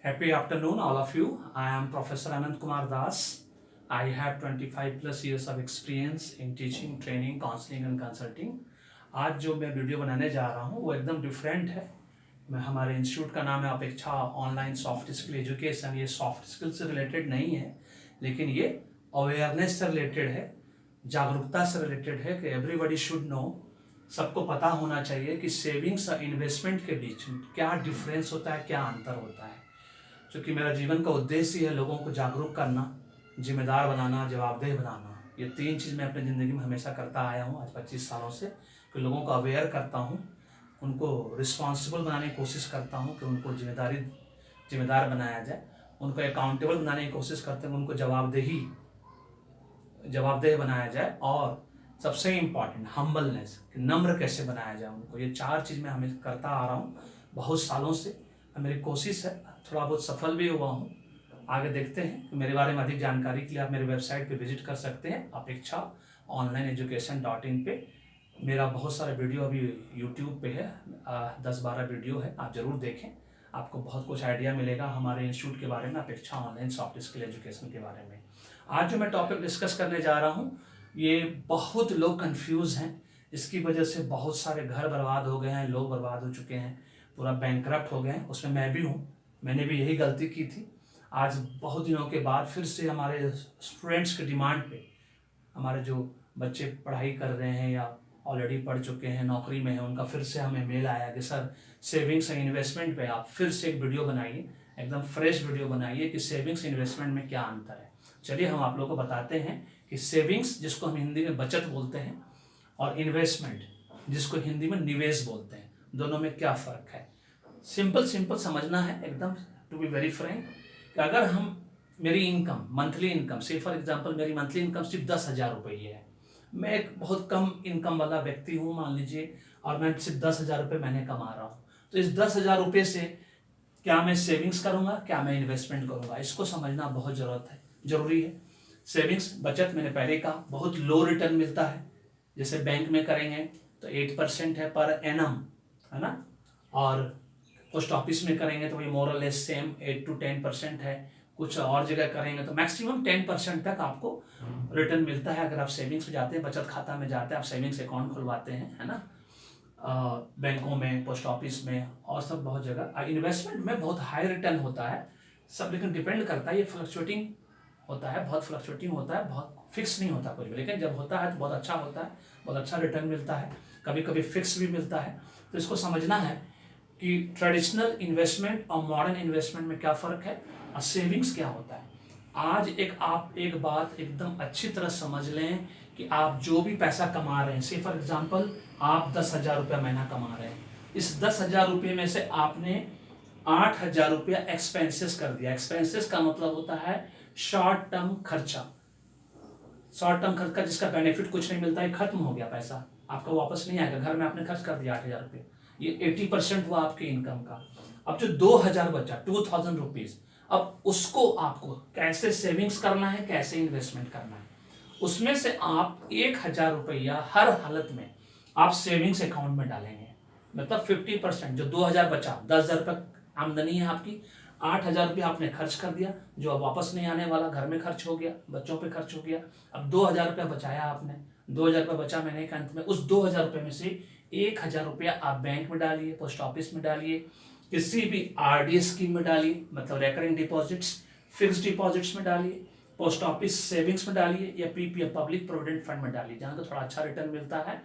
Happy afternoon, all of you. I am Professor Anand Kumar Das. I have 25 plus years of experience in teaching, training, counseling and consulting. आज जो मैं video बनाने जा रहा हूँ वो एकदम डिफरेंट है। मैं हमारे इंस्टीट्यूट का नाम है अपेक्षा ऑनलाइन सॉफ्ट स्किल एजुकेशन। ये सॉफ्ट स्किल से रिलेटेड नहीं है, लेकिन ये अवेयरनेस से रिलेटेड है, जागरूकता से रिलेटेड है कि एवरीबडी शुड नो, सबको पता होना चाहिए कि सेविंग्स और इन्वेस्टमेंट के बीच क्या डिफरेंस होता है, क्या अंतर होता है। क्योंकि मेरा जीवन का उद्देश्य है लोगों को जागरूक करना, जिम्मेदार बनाना, जवाबदेह बनाना। ये तीन चीज़ मैं अपनी ज़िंदगी में हमेशा करता आया हूँ आज 25 सालों से, कि लोगों को अवेयर करता हूँ, उनको रिस्पॉन्सिबल बनाने की कोशिश करता हूँ कि उनको जिम्मेदार बनाया जाए, उनको अकाउंटेबल बनाने की कोशिश करते हैं, उनको जवाबदेह बनाया जाए, और सबसे इम्पॉर्टेंट हम्बलनेस, नम्र कैसे बनाया जाए उनको। ये चार चीज़ मैं हमें करता आ रहा हूँ बहुत सालों से। मेरी कोशिश है, थोड़ा बहुत सफल भी हुआ हूँ। आगे देखते हैं कि मेरे बारे में अधिक जानकारी के लिए आप मेरे वेबसाइट पे विजिट कर सकते हैं, अपेक्षा ऑनलाइन एजुकेशन.in पे। मेरा बहुत सारा वीडियो अभी यूट्यूब पे है, 10-12 वीडियो है, आप ज़रूर देखें, आपको बहुत कुछ आइडिया मिलेगा हमारे इंस्टीट्यूट के बारे में, अपेक्षा ऑनलाइन सॉफ्ट स्किल एजुकेशन के बारे में। आज जो मैं टॉपिक डिस्कस करने जा रहा हूँ, ये बहुत लोग कंफ्यूज हैं। इसकी वजह से बहुत सारे घर बर्बाद हो गए हैं, लोग बर्बाद हो चुके हैं, पूरा बैंकरप्ट हो गए हैं। उसमें मैं भी हूँ, मैंने भी यही गलती की थी। आज बहुत दिनों के बाद फिर से हमारे स्टूडेंट्स के डिमांड पे, हमारे जो बच्चे पढ़ाई कर रहे हैं या ऑलरेडी पढ़ चुके हैं, नौकरी में हैं, उनका फिर से हमें मेल आया कि सर सेविंग्स एंड इन्वेस्टमेंट पे आप फिर से एक वीडियो बनाइए, एकदम फ्रेश वीडियो बनाइए कि सेविंग्स इन्वेस्टमेंट में क्या अंतर है। चलिए हम आप लोगों को बताते हैं कि सेविंग्स, जिसको हम हिंदी में बचत बोलते हैं, और इन्वेस्टमेंट, जिसको हिंदी में निवेश बोलते हैं, दोनों में क्या फ़र्क है। सिंपल समझना है एकदम, टू बी वेरी फ्रैंक। कि अगर हम मेरी इनकम, मंथली इनकम, से फॉर एग्जांपल मेरी मंथली इनकम सिर्फ 10,000 रुपये है, मैं एक बहुत कम इनकम वाला व्यक्ति हूँ मान लीजिए, और मैं सिर्फ 10,000 रुपये महीने कमा रहा हूँ, तो इस 10,000 रुपये से क्या मैं सेविंग्स करूँगा, क्या मैं इन्वेस्टमेंट करूँगा, इसको समझना बहुत ज़रूरी है। सेविंग्स, बचत, मैंने पहले कहा, बहुत लो रिटर्न मिलता है। जैसे बैंक में करेंगे तो 8% है पर एनम, है ना, और पोस्ट ऑफिस में करेंगे तो वही मोरल लेस सेम 8 to 10% है। कुछ और जगह करेंगे तो मैक्सिमम 10% तक आपको रिटर्न मिलता है अगर आप सेविंग्स में जाते हैं, बचत खाता में जाते हैं, आप सेविंग्स अकाउंट खुलवाते हैं, है ना, बैंकों में, पोस्ट ऑफिस में, और सब बहुत जगह। इन्वेस्टमेंट में बहुत हाई रिटर्न होता है सब, लेकिन डिपेंड करता है, ये फ्लक्चुएटिंग होता है, बहुत फ्लक्चुएटिंग होता है, बहुत फिक्स नहीं होता कुछ भी, लेकिन जब होता है तो बहुत अच्छा होता है, बहुत अच्छा रिटर्न मिलता है, कभी कभी फिक्स भी मिलता है। तो इसको समझना है कि ट्रेडिशनल इन्वेस्टमेंट और मॉडर्न इन्वेस्टमेंट में क्या फ़र्क है, और सेविंग्स क्या होता है। आज आप एक बात एकदम अच्छी तरह समझ लें कि आप जो भी पैसा कमा रहे हैं, से फॉर एग्जांपल आप 10,000 रुपया महीना कमा रहे हैं, इस 10,000 रुपये में से आपने 8,000 रुपया एक्सपेंसेस कर दिया। एक्सपेंसेस का मतलब होता है शॉर्ट टर्म खर्चा, जिसका बेनिफिट कुछ नहीं मिलता है, खत्म हो गया पैसा, आपका वापस नहीं आएगा, घर में आपने खर्च कर दिया 8,000 रुपये, ये 80% हुआ आपके इनकम का। अब जो 2,000 बचा, 2,000 रुपीज, अब उसको आपको कैसे सेविंग्स करना है, कैसे इन्वेस्टमेंट करना है। उसमें से आप 1,000 रुपया हर हालत में आप सेविंग्स अकाउंट में डालेंगे, मतलब 50%। जो 2,000 बचा, 10,000 रुपये आमदनी है आपकी, 8,000 रुपया आपने खर्च कर दिया, जो अब वापस नहीं आने वाला, घर में खर्च हो गया, बच्चों पे खर्च हो गया। अब 2,000 रुपया बचाया आपने, 2,000 रुपया बचा महीने के अंत में, उस 2,000 रुपये में से 1,000 रुपया आप बैंक में डालिए, पोस्ट ऑफिस में डालिए, किसी भी आरडी स्कीम में डालिए, मतलब रेकरिंग डिपॉजिट्स, फिक्स डिपॉजिट्स में डालिए, पोस्ट ऑफिस सेविंग्स में डालिए, या पीपीएफ पब्लिक प्रोविडेंट फंड में डालिए, जहाँ तो थोड़ा अच्छा रिटर्न मिलता है।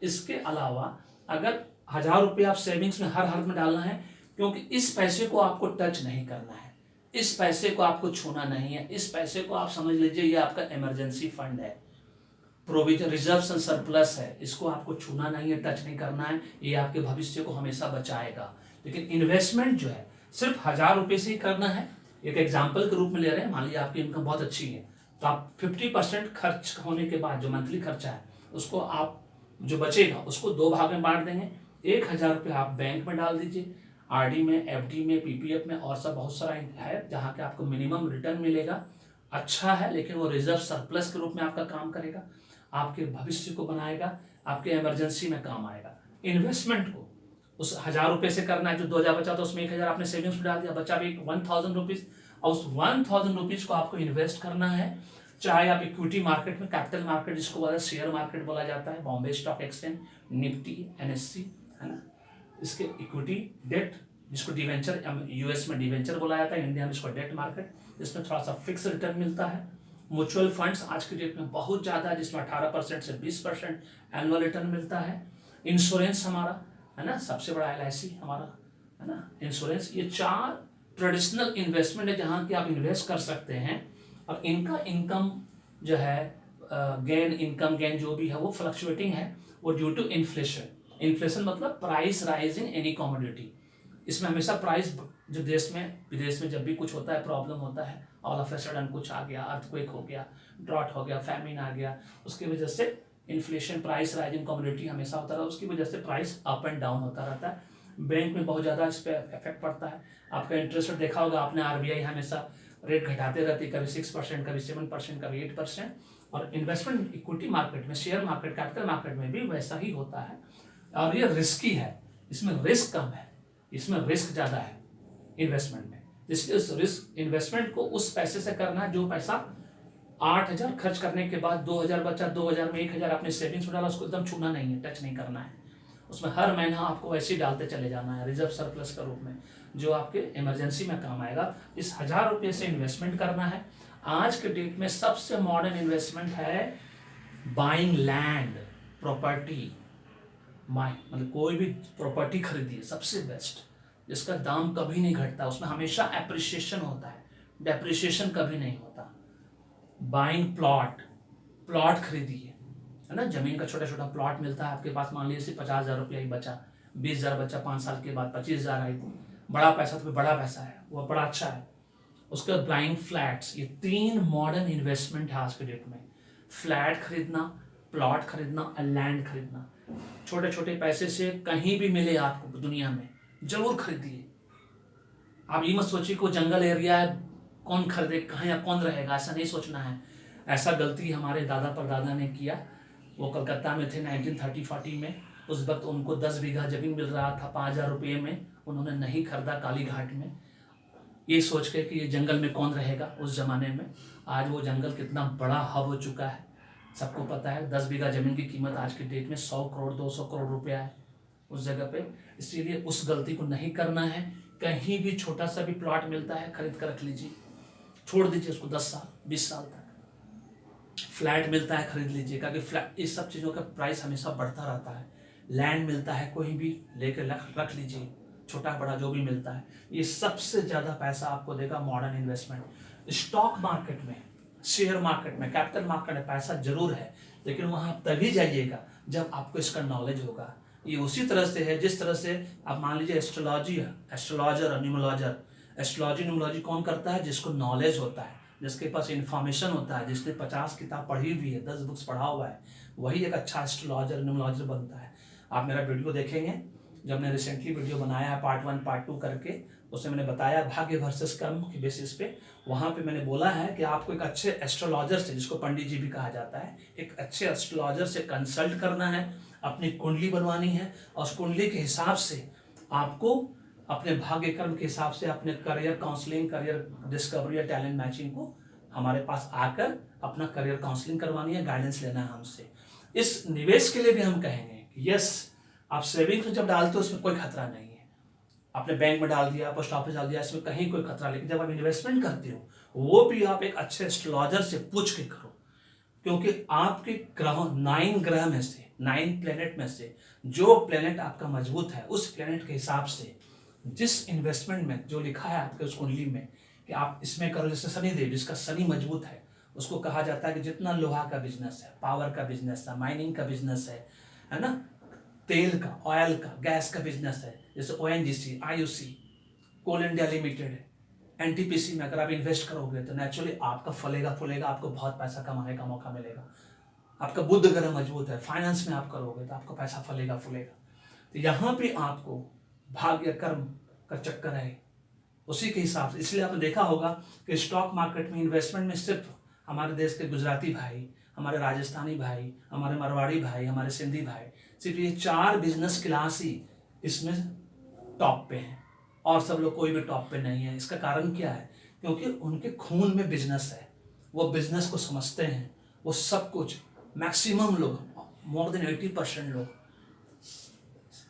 इसके अलावा अगर 1,000 रुपया आप सेविंग्स में हर हाल में डालना है, क्योंकि इस पैसे को आपको टच नहीं करना है, इस पैसे को आपको छूना नहीं है, इस पैसे को आप समझ लीजिए ये आपका इमरजेंसी फंड है, प्रोविजन रिजर्व्स एंड सरप्लस है, इसको आपको छूना नहीं है, टच नहीं करना है, ये आपके भविष्य को हमेशा बचाएगा। लेकिन इन्वेस्टमेंट जो है सिर्फ 1,000 रुपये से ही करना है। एक एग्जाम्पल के रूप में ले रहे हैं, मान लीजिए आपकी इनकम बहुत अच्छी है, तो आप 50% खर्च होने के बाद जो मंथली खर्चा है उसको आप, जो बचेगा उसको 2 भाग में बांट देंगे। 1,000 रुपये आप बैंक में डाल दीजिए, आरडी में, एफडी में, पीपीएफ में, और सब बहुत सारा है जहाँ के आपको मिनिमम रिटर्न मिलेगा, अच्छा है, लेकिन वो रिजर्व सरप्लस के रूप में आपका काम करेगा, आपके भविष्य को बनाएगा, आपके इमरजेंसी में काम आएगा। इन्वेस्टमेंट को उस 1000 रुपये से करना है, जो 2000 बचा तो उसमें 1000 आपने सेविंग्स में डाल दिया, बचा भी 1000 रुपीज, और उस 1000 रुपीज को आपको इन्वेस्ट करना है। चाहे आप इक्विटी मार्केट में, कैपिटल मार्केट जिसको बोला शेयर मार्केट बोला जाता है, Bombay stock exchange, Nifty, NSE, है ना, इसके इक्विटी, डेट जिसको डिवेंचर, यूएस में डिवेंचर बोला जाता है, इंडिया में इसको डेट मार्केट, जिसमें थोड़ा सा फिक्स रिटर्न मिलता है। म्यूचुअल फंड्स आज के डेट में बहुत ज़्यादा है, जिसमें 18% से 20% एनुअल रिटर्न मिलता है। इंश्योरेंस हमारा, है ना, सबसे बड़ा LIC हमारा, है ना, इंश्योरेंस। ये 4 ट्रेडिशनल इन्वेस्टमेंट है जहाँ की आप इन्वेस्ट कर सकते हैं, और इनका इनकम जो है, इनकम गेन जो भी है वो फ्लक्चुएटिंग है, वो ड्यू टू इन्फ्लेशन। इन्फ्लेशन मतलब प्राइस राइजिंग एनी कमोडिटी। इसमें हमेशा प्राइस, जो देश में विदेश में जब भी कुछ होता है, प्रॉब्लम होता है, ऑल ऑफ ए सडन कुछ आ गया, अर्थक्वेक हो गया, ड्रॉट हो गया, फैमिन आ गया, उसकी वजह से इन्फ्लेशन, प्राइस राइजिंग कमोडिटी हमेशा होता रहा, उसकी वजह से प्राइस अप एंड डाउन होता रहता है। बैंक में बहुत ज़्यादा इस पर इफेक्ट पड़ता है। आपका इंटरेस्ट रेट देखा होगा आपने, RBI हमेशा रेट घटाते रहती है, कभी 6%, कभी 7%, कभी 8%। और इन्वेस्टमेंट इक्विटी मार्केट में, शेयर मार्केट, कैपिटल मार्केट में भी वैसा ही होता है। और ये रिस्की है, इसमें रिस्क कम है, इसमें रिस्क ज़्यादा है इन्वेस्टमेंट में। इसलिए उस रिस्क इन्वेस्टमेंट को उस पैसे से करना है जो पैसा 8000 खर्च करने के बाद 2000 बचा, 2000 में 1000 अपने सेविंग्स में डाला, उसको एकदम छूना नहीं है, टच नहीं करना है। उसमें हर महीना आपको वैसे ही डालते चले जाना है, रिजर्व सरप्लस के रूप में, जो आपके इमरजेंसी में काम आएगा। इस 1000 रुपये से इन्वेस्टमेंट करना है। आज के डेट में सबसे मॉडर्न इन्वेस्टमेंट है बाइंग लैंड, प्रॉपर्टी, मतलब कोई भी प्रॉपर्टी खरीदिए, सबसे बेस्ट, जिसका दाम कभी नहीं घटता, उसमें हमेशा एप्रिसिएशन होता है, डेप्रिसिएशन कभी नहीं होता। बाइंग प्लॉट खरीदिए, है ना, जमीन का छोटा छोटा प्लॉट मिलता है आपके पास, मान लीजिए 50,000 रुपया ही बचा, 20,000 बचा, 5 साल के बाद 25,000 आई, बड़ा पैसा तो बड़ा पैसा है, वो बड़ा अच्छा है। उसके बाद बाइंग फ्लैट्स, ये 3 मॉडर्न इन्वेस्टमेंट है आज के डेट में। फ्लैट खरीदना, प्लॉट खरीदना और लैंड खरीदना, छोटे छोटे पैसे से कहीं भी मिले आपको दुनिया में, जरूर खरीदिए। आप ये मत सोचिए कि जंगल एरिया है, कौन खरीदे, कहाँ या कौन रहेगा, ऐसा नहीं सोचना है। ऐसा गलती हमारे दादा परदादा ने किया। वो कलकत्ता में थे 1930-40 में, उस वक्त उनको 10 बीघा जमीन मिल रहा था 5000 रुपये में, उन्होंने नहीं खरीदा काली घाट में, ये सोच के कि ये जंगल में कौन रहेगा उस जमाने में। आज वो जंगल कितना बड़ा हब हो चुका है, सबको पता है। 10 बीघा जमीन की कीमत आज की डेट में 100 करोड़ 200 करोड़ रुपया है उस जगह पे। इसीलिए उस गलती को नहीं करना है। कहीं भी छोटा सा भी प्लॉट मिलता है, खरीद कर रख लीजिए, छोड़ दीजिए उसको 10 साल 20 साल तक। फ्लैट मिलता है, खरीद लीजिए, क्योंकि फ्लैट, इस सब चीज़ों का प्राइस हमेशा बढ़ता रहता है। लैंड मिलता है, कोई भी लेकर रख लीजिए, छोटा बड़ा जो भी मिलता है। ये सबसे ज़्यादा पैसा आपको देगा मॉडर्न इन्वेस्टमेंट। स्टॉक मार्केट में, शेयर मार्केट में, कैपिटल मार्केट में पैसा जरूर है, लेकिन वहाँ आप तभी जाइएगा जब आपको इसका नॉलेज होगा। ये उसी तरह से है जिस तरह से आप मान लीजिए एस्ट्रोलॉजर और न्यूमरोलॉजर। एस्ट्रोलॉजी न्यूमरोलॉजी कौन करता है? जिसको नॉलेज होता है, जिसके पास इन्फॉर्मेशन होता है, जिसने 50 किताब पढ़ी हुई है, 10 बुक्स पढ़ा हुआ है, वही एक अच्छा एस्ट्रोलॉजर न्यूमरोलॉजर बनता है। आप मेरा वीडियो देखेंगे, जब मैंने रिसेंटली वीडियो बनाया है पार्ट 1 पार्ट 2 करके, उसमें मैंने बताया भाग्य वर्सेस कर्म की बेसिस पे। वहाँ पे मैंने बोला है कि आपको एक अच्छे एस्ट्रोलॉजर से, जिसको पंडित जी भी कहा जाता है, एक अच्छे एस्ट्रोलॉजर से कंसल्ट करना है, अपनी कुंडली बनवानी है, और उस कुंडली के हिसाब से आपको अपने भाग्य कर्म के हिसाब से अपने करियर काउंसलिंग, करियर डिस्कवरी या टैलेंट मैचिंग को हमारे पास आकर अपना करियर काउंसलिंग करवानी है, गाइडेंस लेना है हमसे। इस निवेश के लिए भी हम कहेंगे कि यस, आप सेविंग्स में जब डालते हो उसमें कोई खतरा नहीं है। आपने बैंक में डाल दिया, पोस्ट ऑफिस डाल दिया, इसमें कहीं कोई खतरा, लेकिन जब आप इन्वेस्टमेंट करते हो वो भी आप एक अच्छे एस्ट्रोलॉजर से पूछ के करो, क्योंकि आपके ग्रह 9 ग्रह में से, 9 प्लेनेट में से जो प्लेनेट आपका मजबूत है, उस प्लेनेट के हिसाब से जिस इन्वेस्टमेंट में जो लिखा है आपके उस कुंडली में कि आप इसमें करो, जैसे शनिदेव, जिसका शनि मजबूत है, उसको कहा जाता है कि जितना लोहा का बिजनेस है, पावर का बिजनेस है, माइनिंग का बिजनेस है ना, तेल का, ऑयल का, गैस का बिजनेस है, जैसे ONGC, IOC, कोल इंडिया लिमिटेड है, NTPC में अगर आप इन्वेस्ट करोगे तो नेचुरली आपका फलेगा फूलेगा, आपको बहुत पैसा कमाने का मौका मिलेगा। आपका बुध ग्रह मजबूत है, फाइनेंस में आप करोगे तो आपको पैसा फलेगा फूलेगा। तो यहाँ पे आपको भाग्य कर्म का चक्कर है, उसी के हिसाब से। इसलिए आपने देखा होगा कि स्टॉक मार्केट में इन्वेस्टमेंट में सिर्फ हमारे देश के गुजराती भाई, हमारे राजस्थानी भाई, हमारे मारवाड़ी भाई, हमारे सिंधी भाई, सिर्फ ये 4 बिजनेस क्लास ही इसमें टॉप पे हैं और सब लोग कोई भी टॉप पे नहीं है। इसका कारण क्या है? क्योंकि उनके खून में बिजनेस है, वो बिजनेस को समझते हैं, वो सब कुछ मैक्सिमम लोग, मोर देन 80% लोग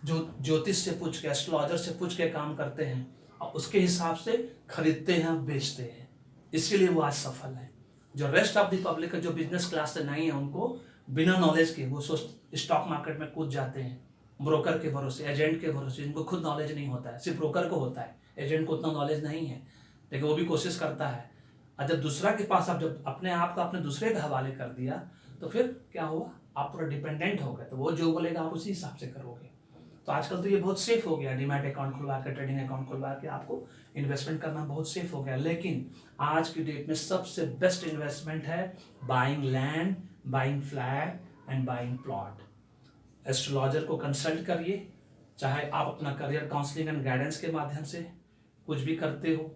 जो ज्योतिष से पूछ के, एस्ट्रोलॉजर से पूछ के काम करते हैं और उसके हिसाब से खरीदते हैं, बेचते हैं, इसीलिए वो आज सफल है। जो रेस्ट ऑफ द पब्लिक है, जो बिजनेस क्लास से नहीं है, उनको बिना नॉलेज के वो स्टॉक मार्केट में कूद जाते हैं, ब्रोकर के भरोसे, एजेंट के भरोसे, जिनको खुद नॉलेज नहीं होता है, सिर्फ ब्रोकर को होता है, एजेंट को उतना नॉलेज नहीं है, लेकिन वो भी कोशिश करता है। और जब दूसरा के पास आप जब अपने आप को अपने दूसरे के हवाले कर दिया तो फिर क्या हुआ? आप पूरा डिपेंडेंट हो गए, तो वो जो बोलेगा आप उसी हिसाब से करोगे। तो आजकल तो ये बहुत सेफ हो गया, डीमैट अकाउंट खुलवा के, ट्रेडिंग अकाउंट खुलवा के आपको इन्वेस्टमेंट करना बहुत सेफ हो गया। लेकिन आज की डेट में सबसे बेस्ट इन्वेस्टमेंट है buying land, buying flat and buying plot. Astrologer को कंसल्ट करिए, चाहे आप अपना करियर काउंसलिंग एंड गाइडेंस के माध्यम से कुछ भी करते हो,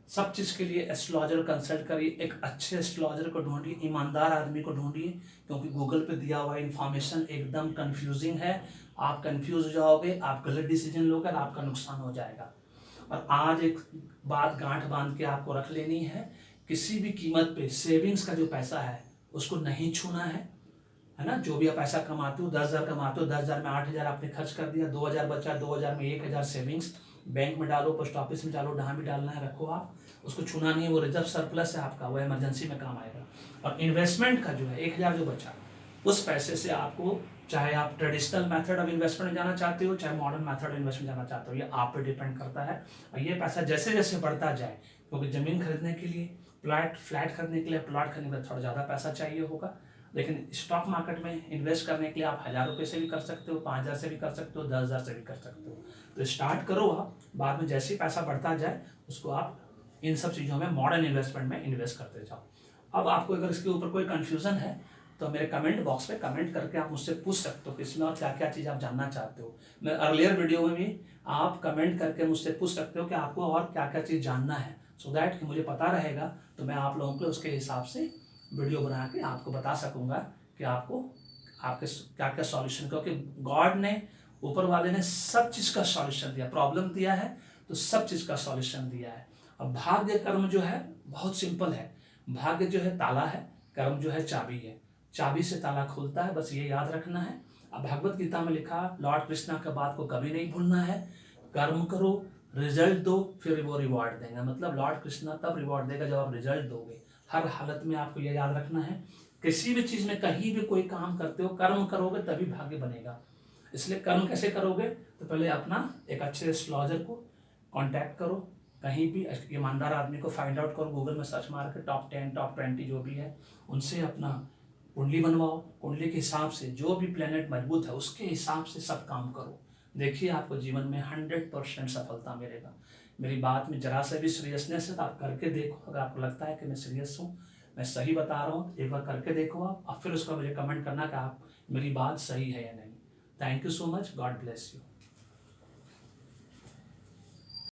सब चीज़ के लिए एस्ट्रोलॉजर कंसल्ट करिए। एक अच्छे एस्ट्रोलॉजर को ढूंढिए, ईमानदार आदमी को ढूंढिए, क्योंकि गूगल पे दिया हुआ इन्फॉर्मेशन एकदम कंफ्यूजिंग है। आप कंफ्यूज हो जाओगे, आप गलत डिसीजन लोगे और आपका नुकसान हो जाएगा। और आज एक बात गांठ बांध के आपको रख लेनी है, किसी भी कीमत पे सेविंग्स का जो पैसा है उसको नहीं छूना है ना। जो भी आप पैसा कमाते हो, 10,000 कमाते हो, 10,000 में 8,000 आपने खर्च कर दिया, 2,000 बचा, 2,000 में 1,000 सेविंग्स बैंक में डालो, पोस्ट ऑफिस में डालो, जहाँ भी डालना है रखो, आप उसको छूना नहीं है। वो रिजर्व सरप्लस है आपका, वो इमरजेंसी में काम आएगा। और इन्वेस्टमेंट का जो है 1,000 जो बचा, उस पैसे से आपको, चाहे आप ट्रेडिशनल मेथड ऑफ इन्वेस्टमेंट जाना चाहते हो, चाहे मॉडर्न मेथड इन्वेस्टमेंट जाना चाहते हो, ये आप पे डिपेंड करता है। और ये पैसा जैसे जैसे बढ़ता जाए, क्योंकि ज़मीन खरीदने के लिए, फ्लैट खरीदने के लिए, प्लॉट खरीदने के लिए थोड़ा ज़्यादा पैसा चाहिए होगा, लेकिन स्टॉक मार्केट में इन्वेस्ट करने के लिए आप 1,000 रुपये से भी कर सकते हो, 5,000 से भी कर सकते हो, 10,000 से भी कर सकते हो। तो स्टार्ट करो आप, बाद में जैसे ही पैसा बढ़ता जाए उसको आप इन सब चीज़ों में, मॉडर्न इन्वेस्टमेंट में इन्वेस्ट करते जाओ। अब आपको अगर इसके ऊपर कोई कन्फ्यूज़न है तो मेरे कमेंट बॉक्स में कमेंट करके आप मुझसे पूछ सकते हो कि इसमें और क्या क्या चीज़ आप जानना चाहते हो। मैं अर्लियर वीडियो में भी आप कमेंट करके मुझसे पूछ सकते हो कि आपको और क्या क्या चीज़ जानना है, सो दैट कि मुझे पता रहेगा, तो मैं आप लोगों को उसके हिसाब से वीडियो बना के आपको बता सकूँगा कि आपको आपके क्या क्या सॉल्यूशन, क्योंकि गॉड ने, ऊपर वाले ने सब चीज़ का सॉल्यूशन दिया, प्रॉब्लम दिया है तो सब चीज़ का सॉल्यूशन दिया है। अब भाग्य कर्म जो है बहुत सिंपल है, भाग्य जो है ताला है, कर्म जो है चाबी है, चाबी से ताला खुलता है, बस ये याद रखना है। अब भगवत गीता में लिखा, लॉर्ड कृष्णा के बात को कभी नहीं भूलना है, कर्म करो, रिजल्ट दो, फिर वो रिवॉर्ड देंगे। मतलब लॉर्ड कृष्णा तब रिवॉर्ड देगा जब आप रिजल्ट दोगे। हर हालत में आपको यह याद रखना है, किसी भी चीज़ में, कहीं भी कोई काम करते हो, कर्म करोगे तभी भाग्य बनेगा। इसलिए कर्म कैसे करोगे? तो पहले अपना एक अच्छे एस्ट्रोलॉजर को कांटेक्ट करो, कहीं भी ईमानदार आदमी को फाइंड आउट करो, गूगल में सर्च मार के टॉप 10 टॉप 20 जो भी है, उनसे अपना कुंडली बनवाओ, कुंडली के हिसाब से जो भी प्लेनेट मजबूत है उसके हिसाब से सब काम करो। देखिए आपको जीवन में 100% सफलता मिलेगा। मेरी बात में जरा सा भी सीरियसनेस है तो आप करके देखो। अगर आपको लगता है कि मैं सीरियस हूँ, मैं सही बता रहा हूँ, एक बार करके देखो आप, और फिर उसका मुझे कमेंट करना कि आप, मेरी बात सही है या नहीं। Thank you so much, God bless you.